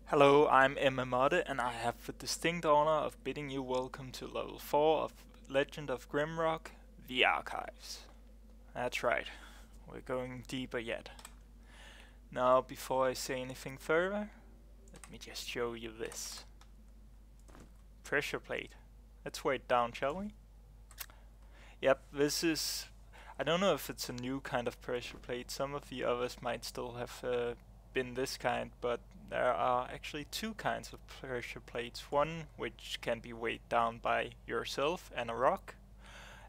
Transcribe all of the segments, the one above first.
Hello, I'm MMOtte, and I have the distinct honor of bidding you welcome to level 4 of Legend of Grimrock, the Archives. That's right, we're going deeper yet. Now, before I say anything further, let me just show you this. Pressure plate. Let's weigh it down, shall we? Yep, this is... I don't know if it's a new kind of pressure plate. Some of the others might still have been this kind, but there are actually two kinds of pressure plates. One which can be weighed down by yourself and a rock,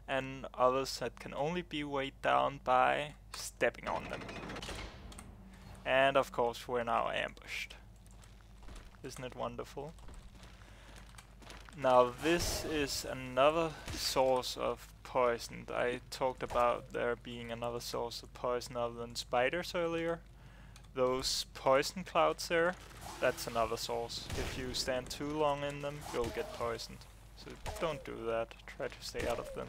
and others that can only be weighed down by stepping on them. And of course we're now ambushed. Isn't it wonderful? Now this is another source of poison. I talked about there being another source of poison other than spiders earlier. Those poison clouds there, that's another source. If you stand too long in them, you'll get poisoned. So don't do that, try to stay out of them.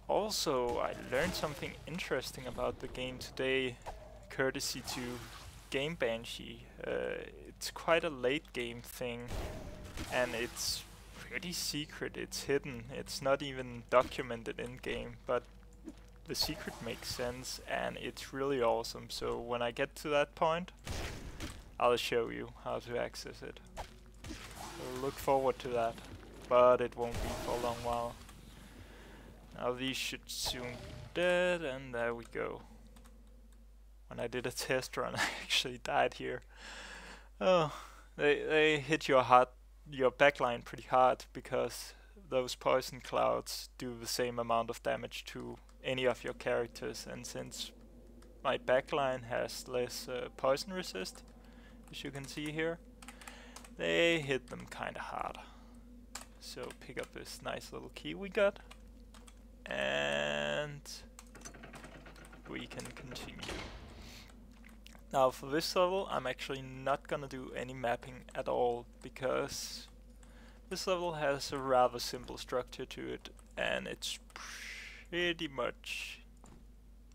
Also, I learned something interesting about the game today, courtesy to Game Banshee. It's quite a late game thing, and it's pretty secret, it's hidden, it's not even documented in game, but the secret makes sense and it's really awesome. So when I get to that point, I'll show you how to access it. So look forward to that, but it won't be for a long while. Now these should soon be dead, and there we go. When I did a test run, I actually died here. Oh, they hit your backline pretty hard, because those poison clouds do the same amount of damage to any of your characters, and since my backline has less poison resist, as you can see here, they hit them kinda hard. So pick up this nice little key we got, and we can continue. Now for this level, I'm actually not gonna do any mapping at all, because this level has a rather simple structure to it, and it's pretty much,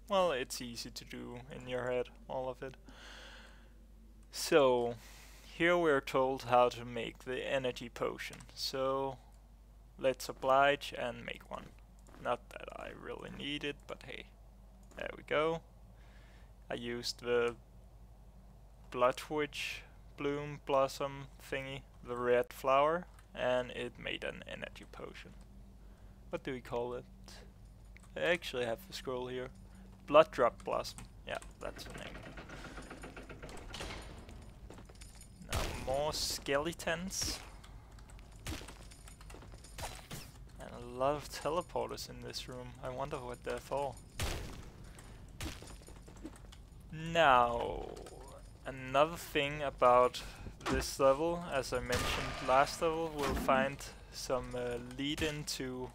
well, it's easy to do in your head, all of it. So here we're told how to make the energy potion, so let's oblige and make one. Not that I really need it, but hey, there we go. I used the Bloodwitch bloom blossom thingy, the red flower, and it made an energy potion. What do we call it? I actually have the scroll here. Blood drop blossom. Yeah, that's the name. Now more skeletons. And a lot of teleporters in this room. I wonder what they're for. Now, another thing about this level, as I mentioned last level, we'll find some lead into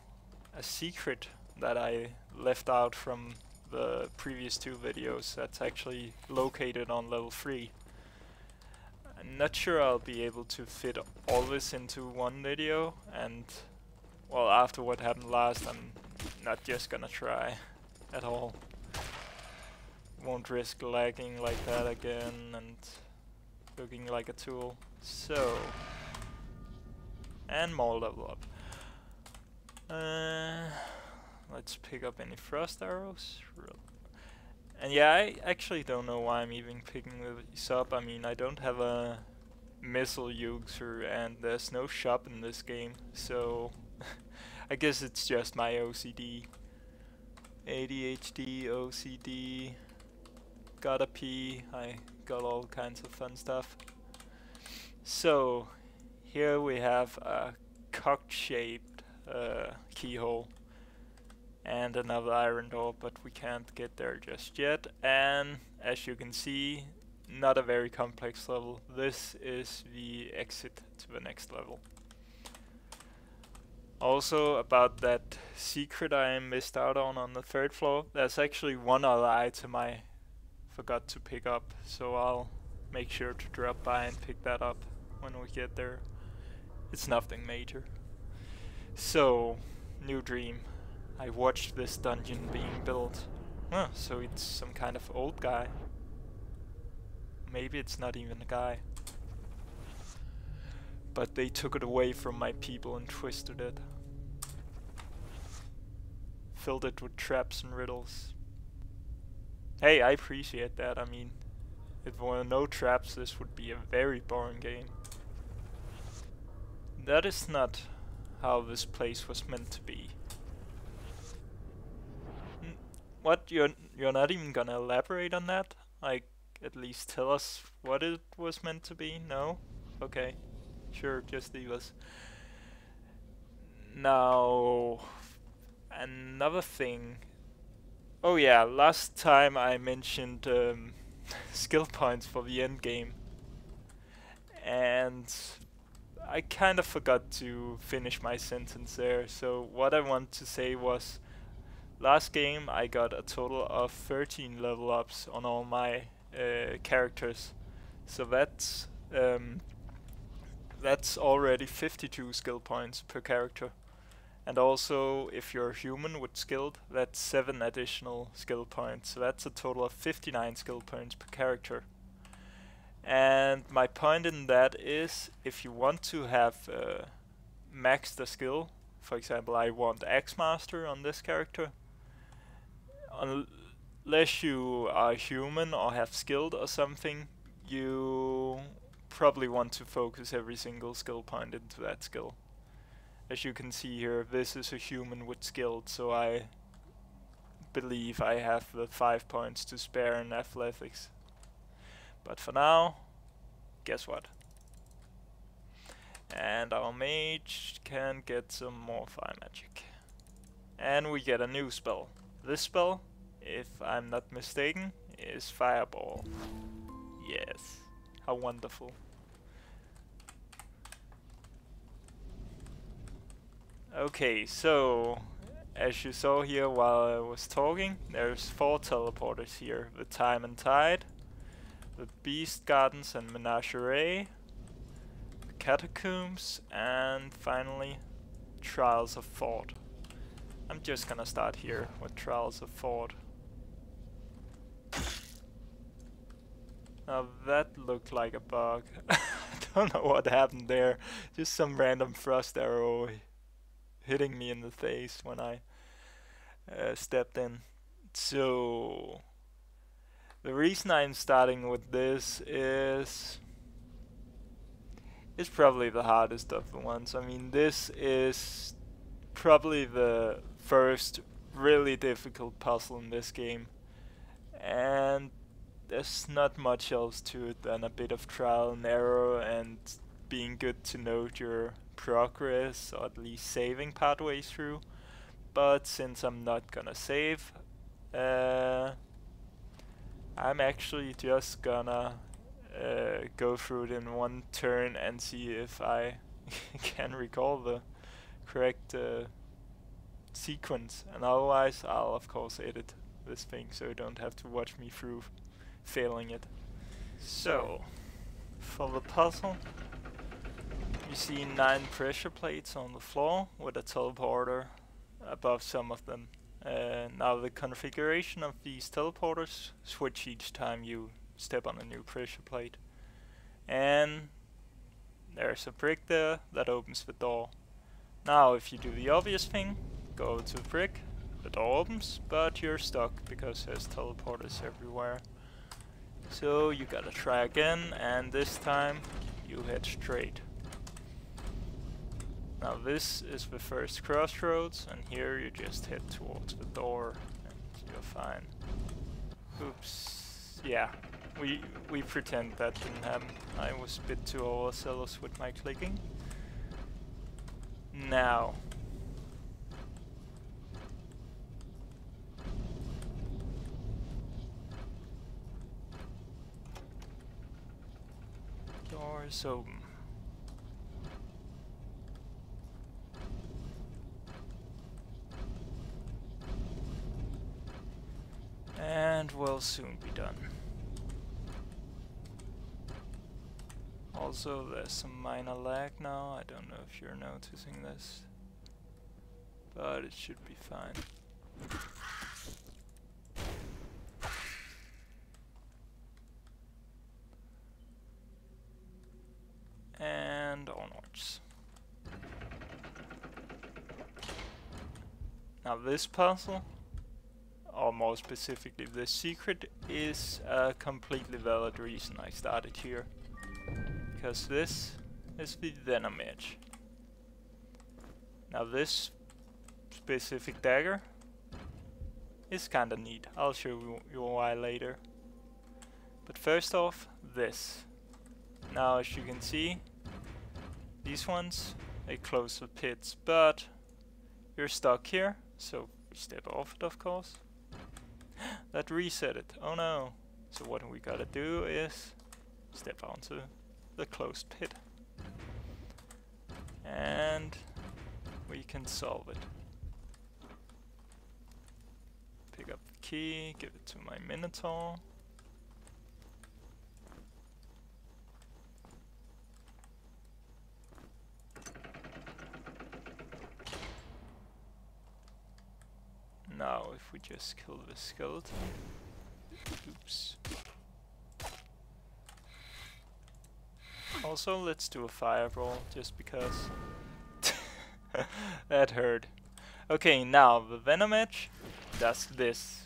a secret that I left out from the previous two videos. That's actually located on level 3. I'm not sure I'll be able to fit all this into one video, and well, after what happened last, I'm not just gonna try at all. Won't risk lagging like that again and looking like a tool. So, and more level up. Let's pick up any frost arrows. And yeah, I actually don't know why I'm even picking these up. I mean, I don't have a missile user and there's no shop in this game, so I guess it's just my OCD. ADHD, OCD, gotta pee, I got all kinds of fun stuff. So, here we have a cocked-shaped keyhole and another iron door, but we can't get there just yet. And as you can see, not a very complex level. This is the exit to the next level. Also, about that secret I missed out on the 3rd floor, there's actually one other item I forgot to pick up, so I'll make sure to drop by and pick that up when we get there. It's nothing major. So, new dream. I watched this dungeon being built. Huh, so it's some kind of old guy. Maybe it's not even a guy. But they took it away from my people and twisted it. Filled it with traps and riddles. Hey, I appreciate that. I mean, if there were no traps, this would be a very boring game. That is not how this place was meant to be. What? You're not even gonna elaborate on that? Like, at least tell us what it was meant to be? No? Okay. Sure, just leave us. Now, another thing. Oh yeah, last time I mentioned skill points for the end game. And I kind of forgot to finish my sentence there. So what I want to say was, last game I got a total of 13 level ups on all my characters. So that's already 52 skill points per character. And also, if you're human with skilled, that's 7 additional skill points. So that's a total of 59 skill points per character. And my point in that is, if you want to have max the skill, for example, I want Axe Master on this character, unless you are human or have skilled or something, you probably want to focus every single skill point into that skill. As you can see here, this is a human with skilled, so I believe I have the 5 points to spare in athletics. But for now, guess what? And our mage can get some more fire magic. And we get a new spell. This spell, if I'm not mistaken, is Fireball. Yes, how wonderful. Okay, so as you saw here while I was talking, there's 4 teleporters here. The Time and Tide, the Beast Gardens and Menagerie, Catacombs, and finally Trials of Fort. I'm just gonna start here with Trials of Fort. Now that looked like a bug. I don't know what happened there. Just some random thrust arrow hitting me in the face when I stepped in. So the reason I'm starting with this is it's probably the hardest of the ones. I mean, this is probably the first really difficult puzzle in this game, and there's not much else to it than a bit of trial and error and being good to note your progress, or at least saving partway through. But since I'm not gonna save, I'm actually just gonna go through it in one turn and see if I can recall the correct sequence, and otherwise I'll of course edit this thing so you don't have to watch me through failing it. So, for the puzzle, you see 9 pressure plates on the floor with a teleporter above some of them. Now the configuration of these teleporters switch each time you step on a new pressure plate. And there's a brick there that opens the door. Now if you do the obvious thing, go to the brick, the door opens, but you're stuck because there's teleporters everywhere. So you gotta try again, and this time you head straight. Now this is the first crossroads, and here you just head towards the door and you're fine. Oops. Yeah, we pretend that didn't happen. I was a bit too overzealous with my clicking. Now, door is open. And we'll soon be done. Also, there's some minor lag now. I don't know if you're noticing this, but it should be fine. birds. Now this puzzle, or more specifically this secret, is a completely valid reason I started here. Because this is the venom edge. Now this specific dagger is kinda neat. I'll show you why later. But first off, this. Now as you can see, these ones, they close the pits, but you're stuck here, so we step off it of course. That reset it, oh no. So what we gotta do is step onto the closed pit. And we can solve it. Pick up the key, give it to my Minotaur. Now if we just kill the skeleton. Oops. Also let's do a fireball just because. That hurt. Okay, now the venom edge does this.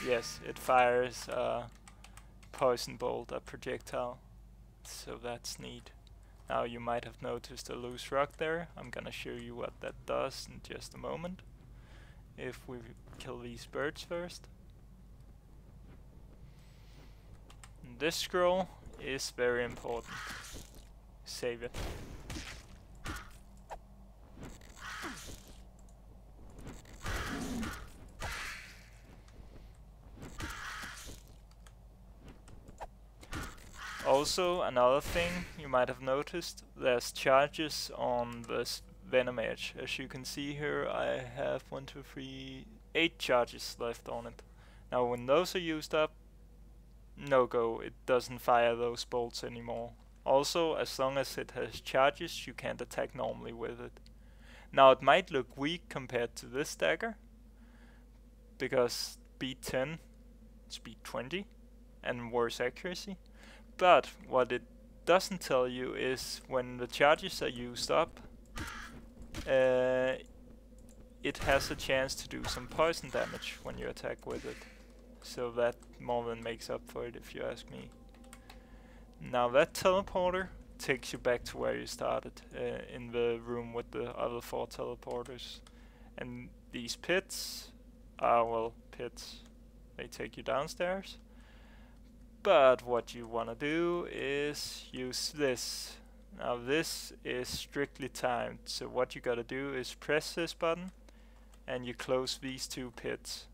Yes, it fires a poison bolt, a projectile. So that's neat. Now you might have noticed a loose rock there. I'm gonna show you what that does in just a moment. If we kill these birds first. And this scroll is very important. Save it. Also, another thing you might have noticed, there's charges on this venom edge. As you can see here, I have 8 charges left on it. Now when those are used up, no go, it doesn't fire those bolts anymore. Also, as long as it has charges, you can't attack normally with it. Now it might look weak compared to this dagger, because speed 10, speed 20, and worse accuracy. But what it doesn't tell you is when the charges are used up, it has a chance to do some poison damage when you attack with it. So that more than makes up for it, if you ask me. Now that teleporter takes you back to where you started, in the room with the other 4 teleporters. And these pits are, well, pits. They take you downstairs. But what you want to do is use this. Now this is strictly timed, so what you gotta do is press this button and you close these 2 pits.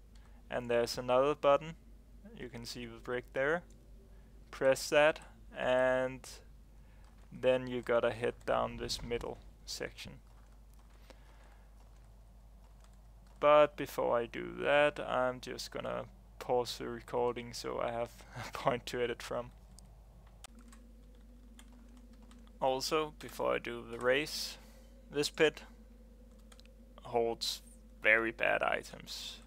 And there's another button, you can see the brick there. Press that and then you gotta head down this middle section. But before I do that, I'm just gonna pause the recording so I have a point to edit from. Also, before I do the race, this pit holds very bad items.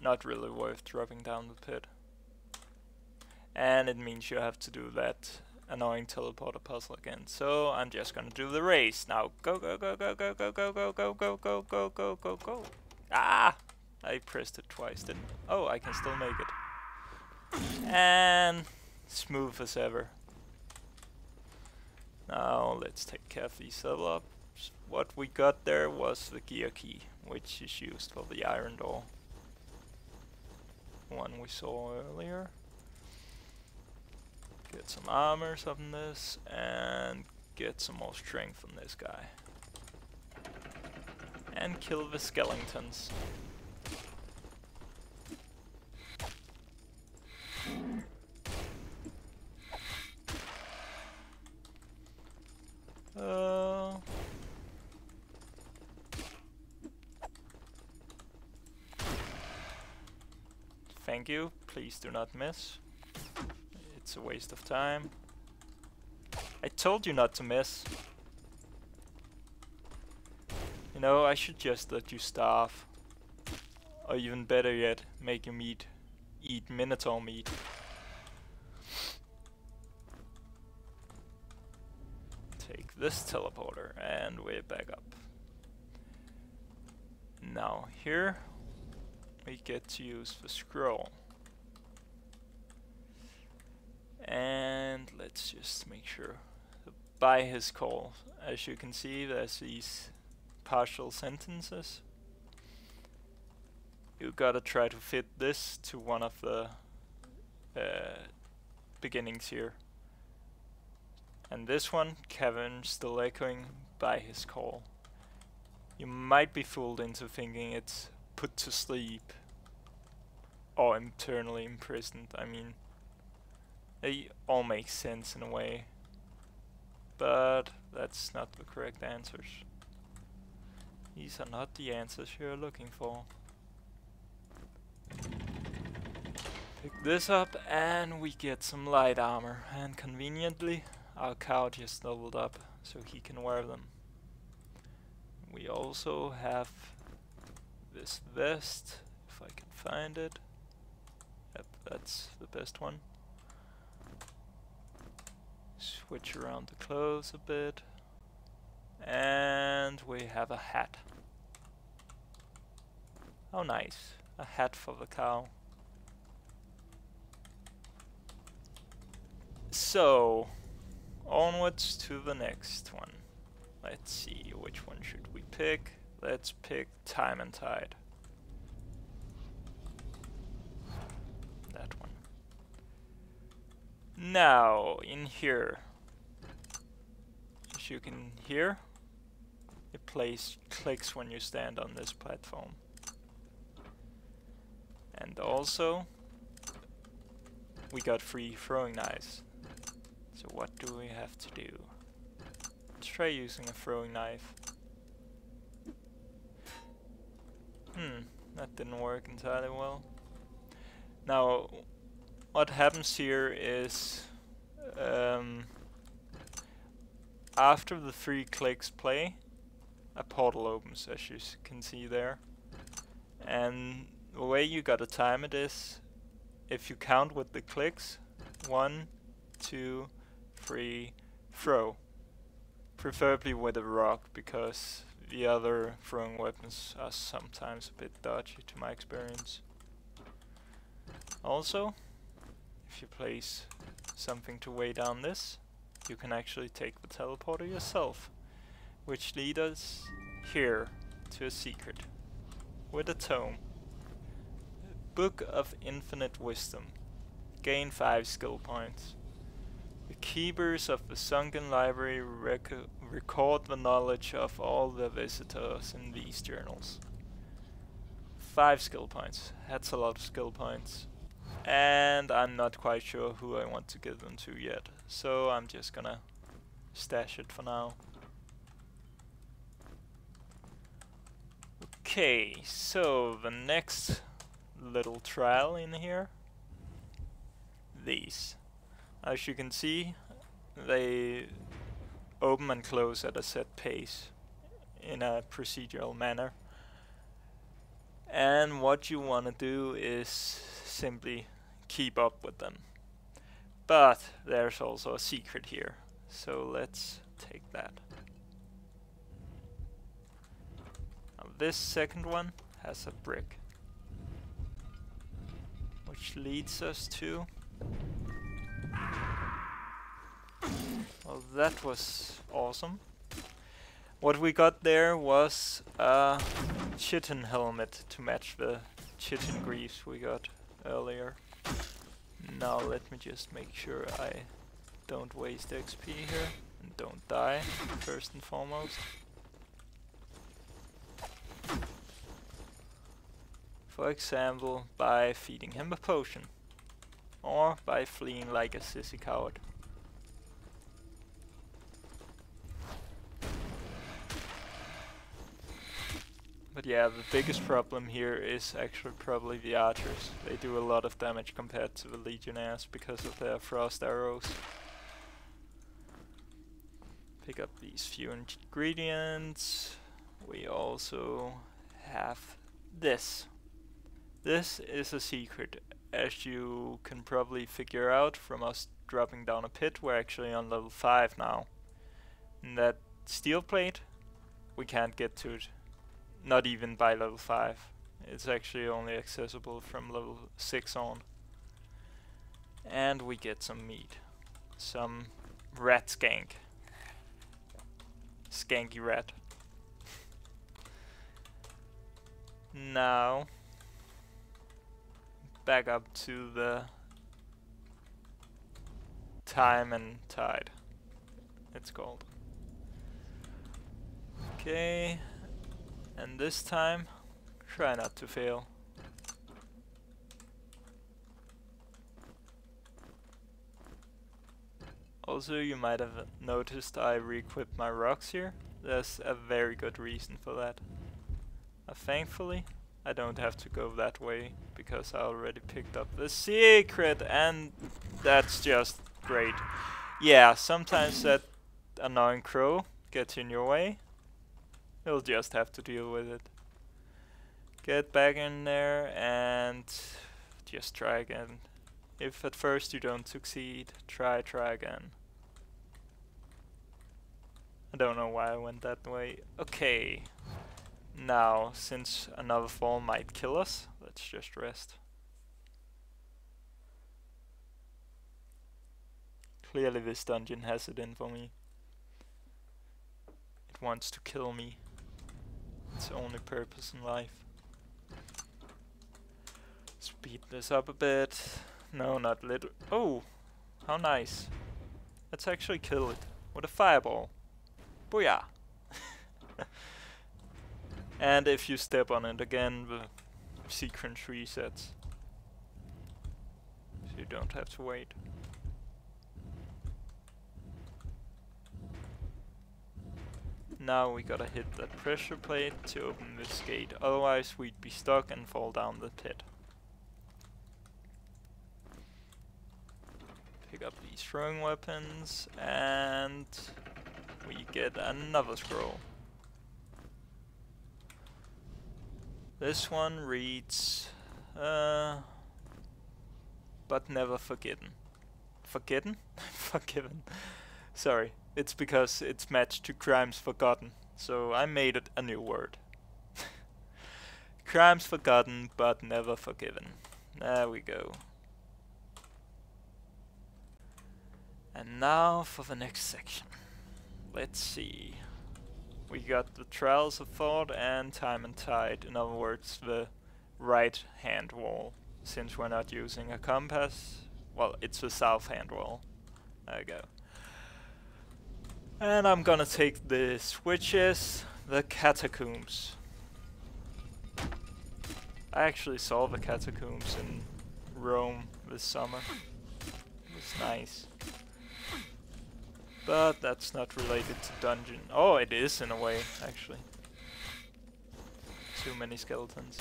Not really worth dropping down the pit. And it means you have to do that annoying teleporter puzzle again. So I'm just gonna do the race. Now go go go go go go go go go go go go go go go. Ah! I pressed it twice, didn't I? Oh, I can still make it. And smooth as ever. Now let's take care of these level ups. What we got there was the gear key, which is used for the iron door. One we saw earlier. Get some armor on this and get some more strength on this guy. And kill the skeletons. Thank you, please do not miss. It's a waste of time. I told you not to miss. You know, I should just let you starve. Or even better yet, make you eat minotaur meat. Take this teleporter, and we're back up. Now here we get to use the scroll. And let's just make sure. By his call, as you can see, there's these partial sentences. You gotta try to fit this to one of the beginnings here. And this one, cavern still echoing by his call. You might be fooled into thinking it's put to sleep or internally imprisoned. I mean, they all make sense in a way, but that's not the correct answers. These are not the answers you're looking for. Pick this up and we get some light armor, and conveniently our cow just leveled up so he can wear them. We also have this vest, if I can find it. Yep, that's the best one. Switch around the clothes a bit. And we have a hat. Oh nice, a hat for the cow. So, onwards to the next one. Let's see, which one should we pick? Let's pick Time and Tide. That one. Now, in here, as you can hear, it plays clicks when you stand on this platform. And also, we got free throwing knives. So what do we have to do? Let's try using a throwing knife. That didn't work entirely well. Now, what happens here is after the 3 clicks play, a portal opens, as you can see there. And the way you gotta time it is, if you count with the clicks, 1, 2, 3, throw. Preferably with a rock, because the other throwing weapons are sometimes a bit dodgy to my experience. Also, if you place something to weigh down this, you can actually take the teleporter yourself, which leads us here to a secret with a tome. Book of Infinite Wisdom. Gain 5 skill points. The keepers of the sunken library record the knowledge of all the visitors in these journals. 5 skill points. That's a lot of skill points. And I'm not quite sure who I want to give them to yet, so I'm just gonna stash it for now. Okay, so the next little trial in here. These. As you can see, they open and close at a set pace in a procedural manner. And what you want to do is simply keep up with them. But there's also a secret here, so let's take that. Now this second one has a brick, which leads us to... Well, that was awesome. What we got there was a chitin helmet to match the chitin greaves we got earlier. Now let me just make sure I don't waste XP here and don't die, first and foremost. For example, by feeding him a potion, or by fleeing like a sissy coward. But yeah, the biggest problem here is actually probably the archers. They do a lot of damage compared to the legionnaires because of their frost arrows. Pick up these few ingredients. We also have this. This is a secret. As you can probably figure out from us dropping down a pit, we're actually on level 5 now. And that steel plate, we can't get to it. Not even by level 5. It's actually only accessible from level 6 on. And we get some meat. Some rat skank. Skanky rat. Now, back up to the time and tide, it's called. Okay, and this time, try not to fail. Also, you might have noticed I re-equipped my rocks here. There's a very good reason for that. Thankfully, I don't have to go that way because I already picked up the secret, and that's just great. Yeah, sometimes that annoying crow gets in your way. You'll just have to deal with it. Get back in there and just try again. If at first you don't succeed, try again. I don't know why I went that way. Okay. Now, since another fall might kill us, let's just rest. Clearly this dungeon has it in for me. It wants to kill me. Its only purpose in life. Speed this up a bit. No, not little. Oh, how nice. Let's actually kill it with a fireball. Booyah! And if you step on it again, the sequence resets. So you don't have to wait. Now we gotta hit that pressure plate to open this gate, otherwise we'd be stuck and fall down the pit. Pick up these throwing weapons, and we get another scroll. This one reads, but never forgotten. Forgotten? Forgiven. Sorry, it's because it's matched to crimes forgotten, so I made it a new word. Crimes forgotten, but never forgiven. There we go. And now for the next section. Let's see. We got the Trials of Thought and Time and Tide. In other words, the right hand wall. Since we're not using a compass, well, it's the south hand wall. There we go. And I'm gonna take this, which is the Catacombs. I actually saw the Catacombs in Rome this summer. It was nice. But that's not related to dungeon. Oh, it is in a way, actually. Too many skeletons.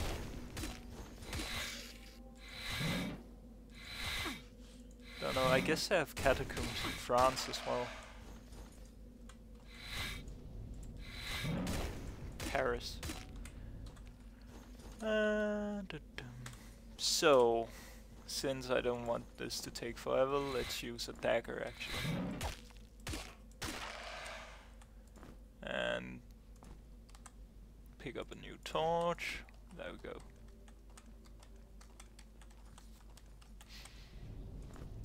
Don't know, I guess they have catacombs in France as well. Paris. So, since I don't want this to take forever, let's use a dagger actually. And pick up a new torch. There we go.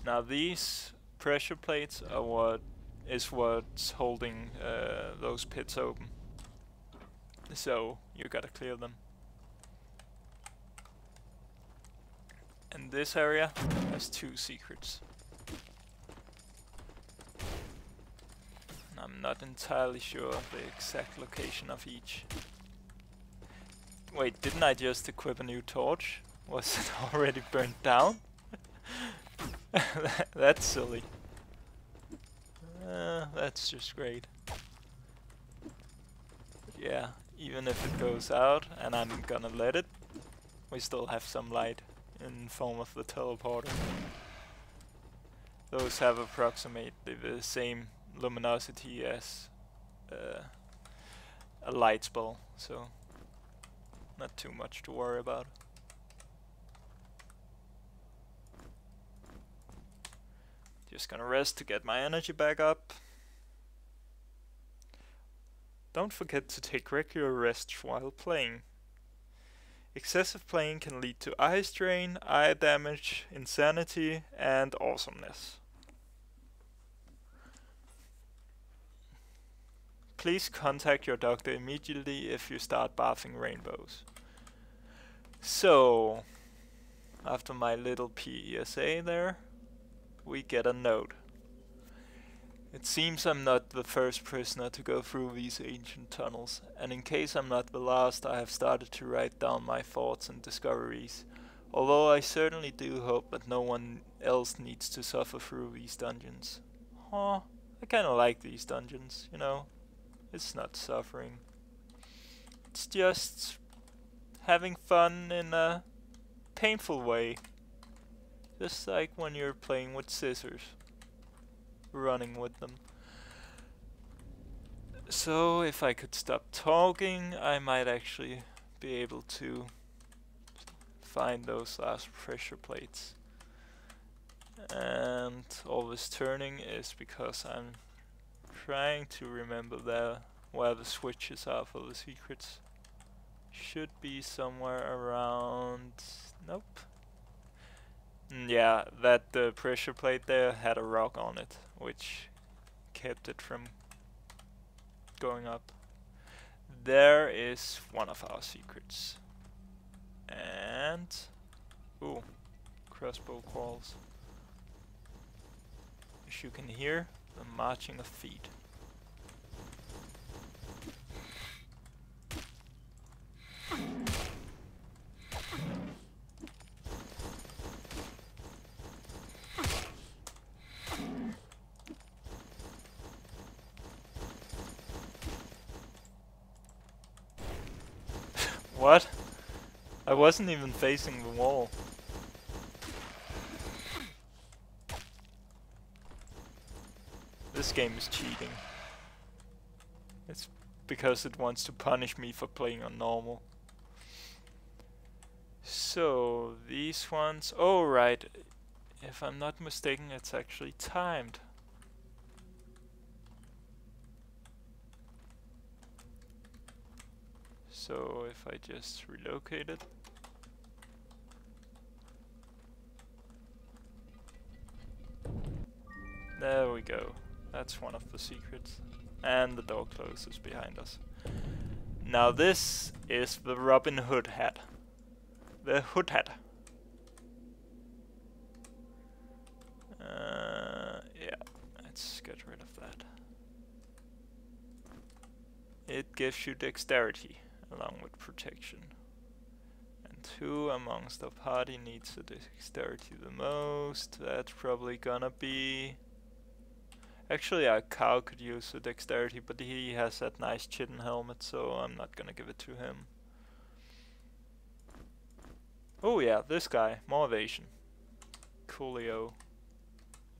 Now these pressure plates are what's holding those pits open. So you gotta clear them. And this area has 2 secrets. I'm not entirely sure of the exact location of each. Wait, didn't I just equip a new torch? Was it already burnt down? That's silly. That's just great. But yeah, even if it goes out, and I'm gonna let it, we still have some light in form of the teleporter. Those have approximately the same luminosity as a light spell, so not too much to worry about. Just gonna rest to get my energy back up. Don't forget to take regular rests while playing. Excessive playing can lead to eye strain, eye damage, insanity, and awesomeness. Please contact your doctor immediately if you start bathing rainbows. So, after my little PSA there, we get a note. It seems I'm not the first prisoner to go through these ancient tunnels, and in case I'm not the last, I have started to write down my thoughts and discoveries, although I certainly do hope that no one else needs to suffer through these dungeons. Huh, I kinda like these dungeons, you know. It's not suffering. It's just having fun in a painful way. Just like when you're playing with scissors. Running with them. So if I could stop talking, I might actually be able to find those last pressure plates. And all this turning is because I'm trying to remember where the switches are for the secrets. Should be somewhere around... Nope. Yeah, that pressure plate there had a rock on it, which kept it from going up. There is one of our secrets. And... Ooh, crossbow calls. As you can hear, the marching of feet. What? I wasn't even facing the wall. This game is cheating. It's because it wants to punish me for playing on normal. So, these ones... Oh, right. If I'm not mistaken, it's actually timed. So, if I just relocate it... There we go. That's one of the secrets. And the door closes behind us. Now this is the Robin Hood hat. The Hood hat. Yeah, let's get rid of that. It gives you dexterity along with protection. And who amongst the party needs the dexterity the most? That's probably gonna be... Actually, our cow could use the dexterity, but he has that nice chitin helmet, so I'm not gonna give it to him. Oh yeah, this guy, more evasion. Coolio.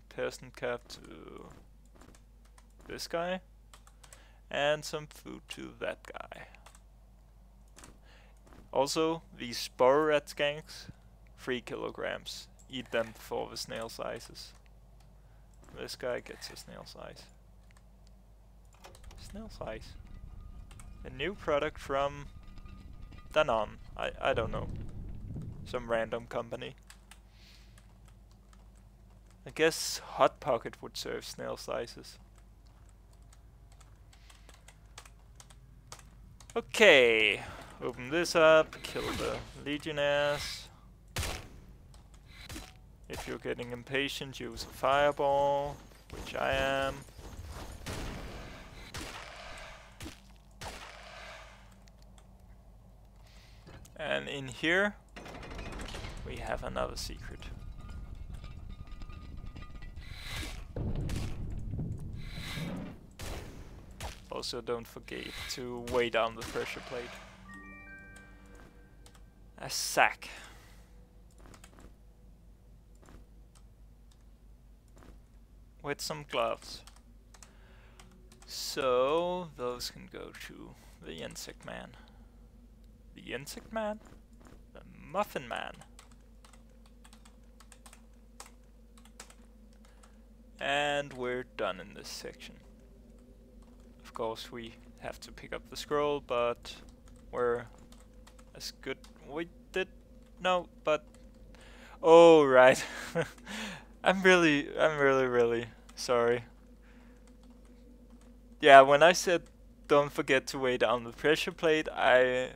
Peasant cap to this guy. And some food to that guy. Also, these spore rat skanks, 3 kilograms. Eat them before the snail sizes. This guy gets a snail size. Snail size. A new product from Danone. I don't know. Some random company. I guess Hot Pocket would serve snail sizes. Okay. Open this up. Kill the legionnaires. If you're getting impatient, use a fireball, which I am. And in here, we have another secret. Also, don't forget to weigh down the pressure plate. A sack. With some gloves. So, those can go to the insect man. The insect man? The muffin man. And we're done in this section. Of course, we have to pick up the scroll, but we're as good. We did no, but oh right. I'm really sorry. Yeah, when I said don't forget to weigh down the pressure plate, I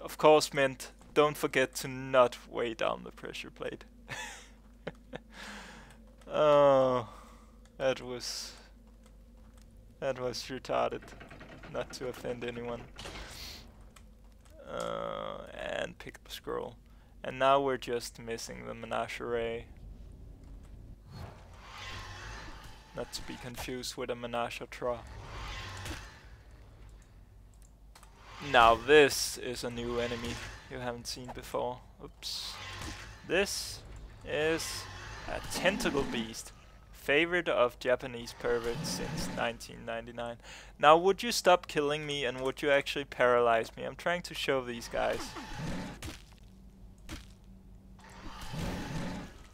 of course meant don't forget to not weigh down the pressure plate. Oh, that was retarded. Not to offend anyone. And pick up a scroll. And now we're just missing the menagerie. Not to be confused with a menage a trois. Now this is a new enemy you haven't seen before. Oops. This is a tentacle beast. Favorite of Japanese perverts since 1999. Now would you stop killing me and would you actually paralyze me? I'm trying to show these guys.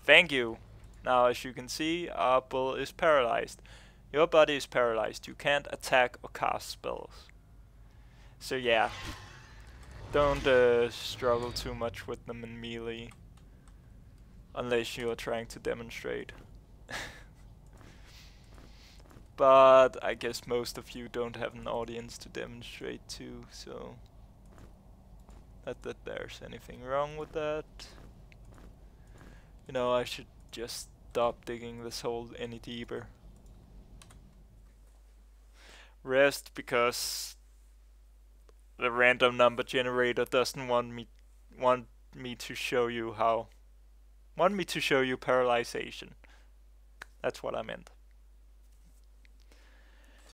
Thank you. Now as you can see, our bull is paralyzed. Your body is paralyzed. You can't attack or cast spells. So yeah, don't struggle too much with them in melee. Unless you are trying to demonstrate. But I guess most of you don't have an audience to demonstrate to, so not that there's anything wrong with that. You know, I should just stop digging this hole any deeper. Rest because the random number generator doesn't want me to show you paralyzation. That's what I meant.